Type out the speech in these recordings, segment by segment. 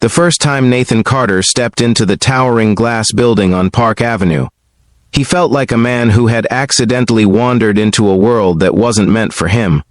The first time Nathan Carter stepped into the towering glass building on Park Avenue, he felt like a man who had accidentally wandered into a world that wasn't meant for him.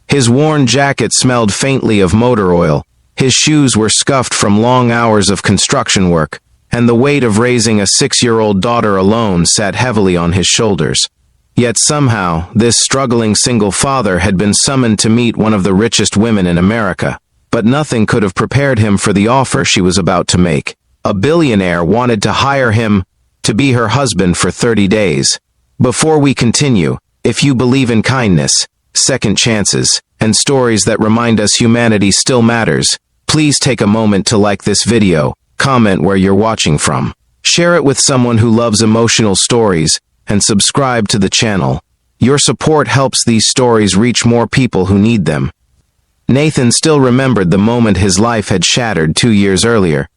His worn jacket smelled faintly of motor oil, his shoes were scuffed from long hours of construction work, and the weight of raising a 6-year-old daughter alone sat heavily on his shoulders. Yet somehow, this struggling single father had been summoned to meet one of the richest women in America. But nothing could have prepared him for the offer she was about to make. A billionaire wanted to hire him to be her husband for 30 days. Before we continue, if you believe in kindness, second chances, and stories that remind us humanity still matters, please take a moment to like this video, comment where you're watching from, share it with someone who loves emotional stories, and subscribe to the channel. Your support helps these stories reach more people who need them. Nathan still remembered the moment his life had shattered 2 years earlier.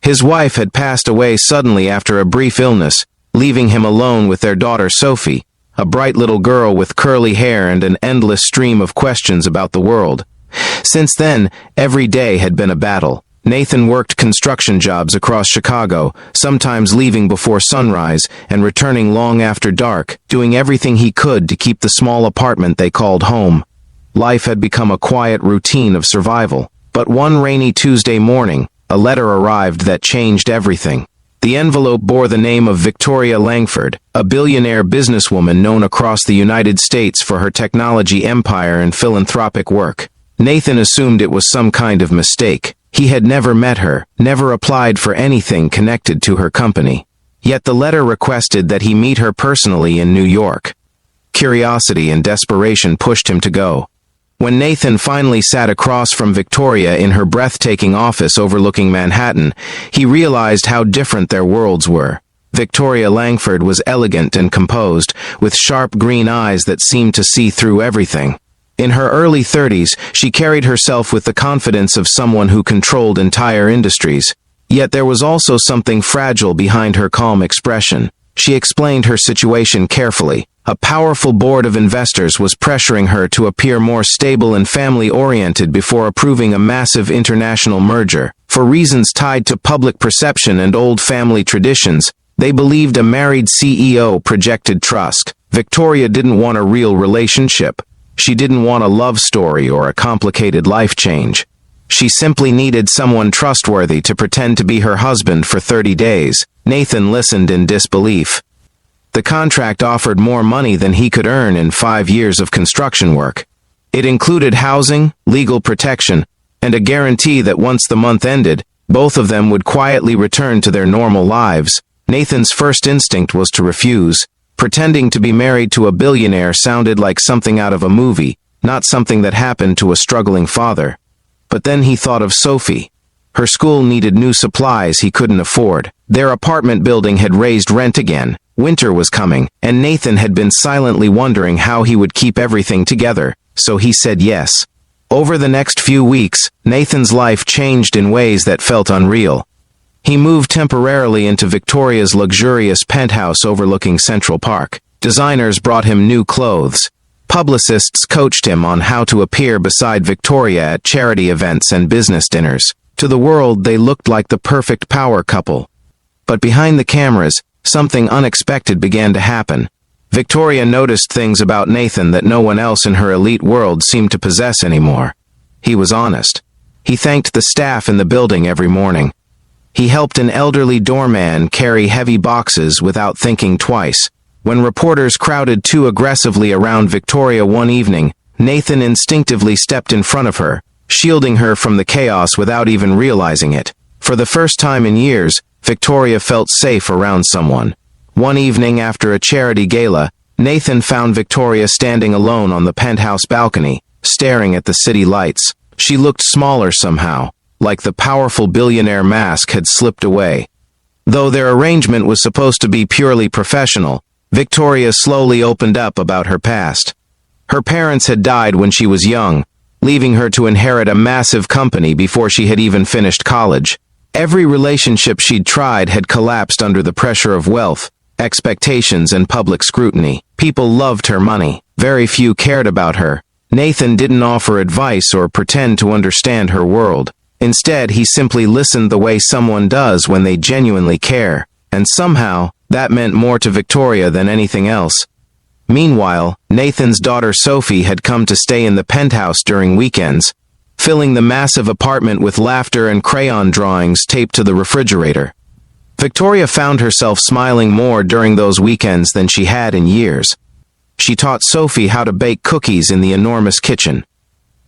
His wife had passed away suddenly after a brief illness, leaving him alone with their daughter Sophie, a bright little girl with curly hair and an endless stream of questions about the world. Since then, every day had been a battle. Nathan worked construction jobs across Chicago, sometimes leaving before sunrise and returning long after dark, doing everything he could to keep the small apartment they called home. Life had become a quiet routine of survival. But one rainy Tuesday morning, a letter arrived that changed everything. The envelope bore the name of Victoria Langford, a billionaire businesswoman known across the United States for her technology empire and philanthropic work. Nathan assumed it was some kind of mistake. He had never met her, never applied for anything connected to her company. Yet the letter requested that he meet her personally in New York. Curiosity and desperation pushed him to go. When Nathan finally sat across from Victoria in her breathtaking office overlooking Manhattan, he realized how different their worlds were. Victoria Langford was elegant and composed, with sharp green eyes that seemed to see through everything. In her early 30s, she carried herself with the confidence of someone who controlled entire industries. Yet there was also something fragile behind her calm expression. She explained her situation carefully. A powerful board of investors was pressuring her to appear more stable and family-oriented before approving a massive international merger. For reasons tied to public perception and old family traditions, they believed a married CEO projected trust. Victoria didn't want a real relationship. She didn't want a love story or a complicated life change. She simply needed someone trustworthy to pretend to be her husband for 30 days. Nathan listened in disbelief. The contract offered more money than he could earn in 5 years of construction work. It included housing, legal protection, and a guarantee that once the month ended, both of them would quietly return to their normal lives. Nathan's first instinct was to refuse. Pretending to be married to a billionaire sounded like something out of a movie, not something that happened to a struggling father. But then he thought of Sophie. Her school needed new supplies he couldn't afford. Their apartment building had raised rent again. Winter was coming, and Nathan had been silently wondering how he would keep everything together, so he said yes. Over the next few weeks, Nathan's life changed in ways that felt unreal. He moved temporarily into Victoria's luxurious penthouse overlooking Central Park. Designers brought him new clothes. Publicists coached him on how to appear beside Victoria at charity events and business dinners. To the world, they looked like the perfect power couple. But behind the cameras, something unexpected began to happen. Victoria noticed things about Nathan that no one else in her elite world seemed to possess anymore. He was honest. He thanked the staff in the building every morning. He helped an elderly doorman carry heavy boxes without thinking twice. When reporters crowded too aggressively around Victoria one evening, Nathan instinctively stepped in front of her, shielding her from the chaos without even realizing it. For the first time in years, Victoria felt safe around someone. One evening after a charity gala, Nathan found Victoria standing alone on the penthouse balcony, staring at the city lights. She looked smaller somehow, like the powerful billionaire mask had slipped away. Though their arrangement was supposed to be purely professional, Victoria slowly opened up about her past. Her parents had died when she was young, leaving her to inherit a massive company before she had even finished college. Every relationship she'd tried had collapsed under the pressure of wealth, expectations, and public scrutiny. People loved her money. Very few cared about her. Nathan didn't offer advice or pretend to understand her world. Instead, he simply listened the way someone does when they genuinely care, and somehow, that meant more to Victoria than anything else. Meanwhile, Nathan's daughter Sophie had come to stay in the penthouse during weekends, filling the massive apartment with laughter and crayon drawings taped to the refrigerator. Victoria found herself smiling more during those weekends than she had in years. She taught Sophie how to bake cookies in the enormous kitchen.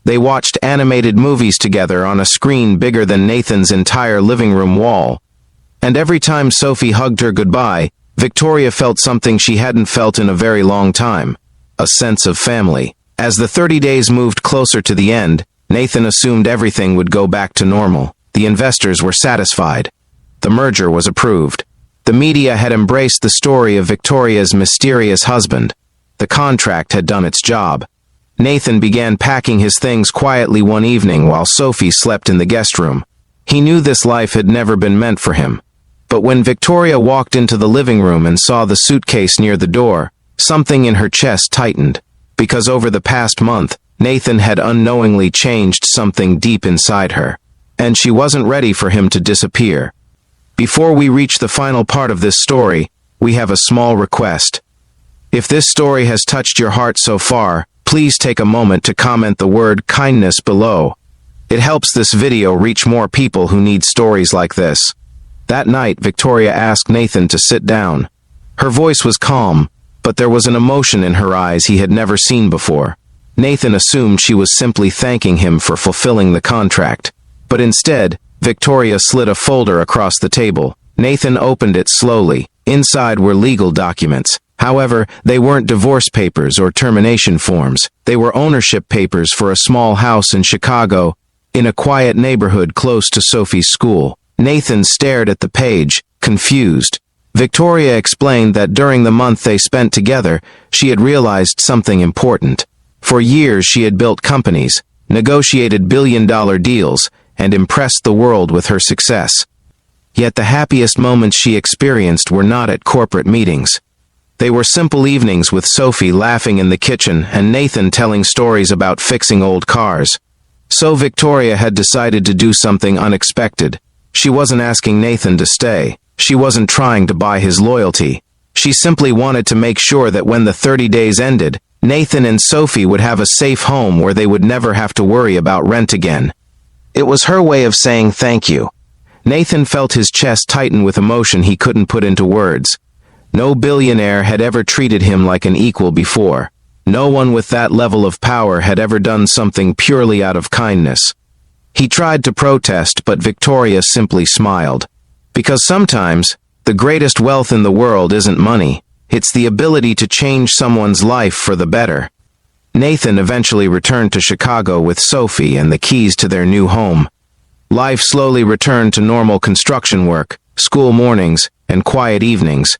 They watched animated movies together on a screen bigger than Nathan's entire living room wall. And every time Sophie hugged her goodbye, Victoria felt something she hadn't felt in a very long time, a sense of family. As the 30 days moved closer to the end, Nathan assumed everything would go back to normal. The investors were satisfied. The merger was approved. The media had embraced the story of Victoria's mysterious husband. The contract had done its job. Nathan began packing his things quietly one evening while Sophie slept in the guest room. He knew this life had never been meant for him. But when Victoria walked into the living room and saw the suitcase near the door, something in her chest tightened. Because over the past month, Nathan had unknowingly changed something deep inside her. And she wasn't ready for him to disappear. Before we reach the final part of this story, we have a small request. If this story has touched your heart so far, please take a moment to comment the word kindness below. It helps this video reach more people who need stories like this. That night, Victoria asked Nathan to sit down. Her voice was calm, but there was an emotion in her eyes he had never seen before. Nathan assumed she was simply thanking him for fulfilling the contract. But instead, Victoria slid a folder across the table. Nathan opened it slowly. Inside were legal documents. However, they weren't divorce papers or termination forms. They were ownership papers for a small house in Chicago, in a quiet neighborhood close to Sophie's school. Nathan stared at the page, confused. Victoria explained that during the month they spent together, she had realized something important. For years she had built companies, negotiated billion-dollar deals, and impressed the world with her success. Yet the happiest moments she experienced were not at corporate meetings. They were simple evenings with Sophie laughing in the kitchen and Nathan telling stories about fixing old cars. So Victoria had decided to do something unexpected. She wasn't asking Nathan to stay. She wasn't trying to buy his loyalty. She simply wanted to make sure that when the 30 days ended, Nathan and Sophie would have a safe home where they would never have to worry about rent again. It was her way of saying thank you. Nathan felt his chest tighten with emotion he couldn't put into words. No billionaire had ever treated him like an equal before. No one with that level of power had ever done something purely out of kindness. He tried to protest, but Victoria simply smiled. Because sometimes, the greatest wealth in the world isn't money. It's the ability to change someone's life for the better. Nathan eventually returned to Chicago with Sophie and the keys to their new home. Life slowly returned to normal construction work, school mornings, and quiet evenings.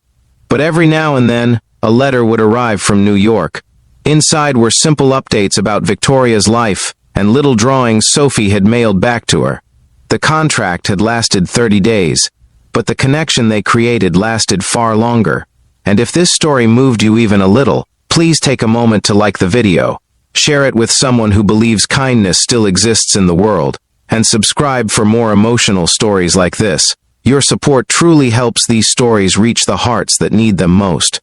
But every now and then, a letter would arrive from New York. Inside were simple updates about Victoria's life and little drawings Sophie had mailed back to her. The contract had lasted 30 days, but the connection they created lasted far longer. And if this story moved you even a little, please take a moment to like the video, share it with someone who believes kindness still exists in the world, and subscribe for more emotional stories like this. Your support truly helps these stories reach the hearts that need them most.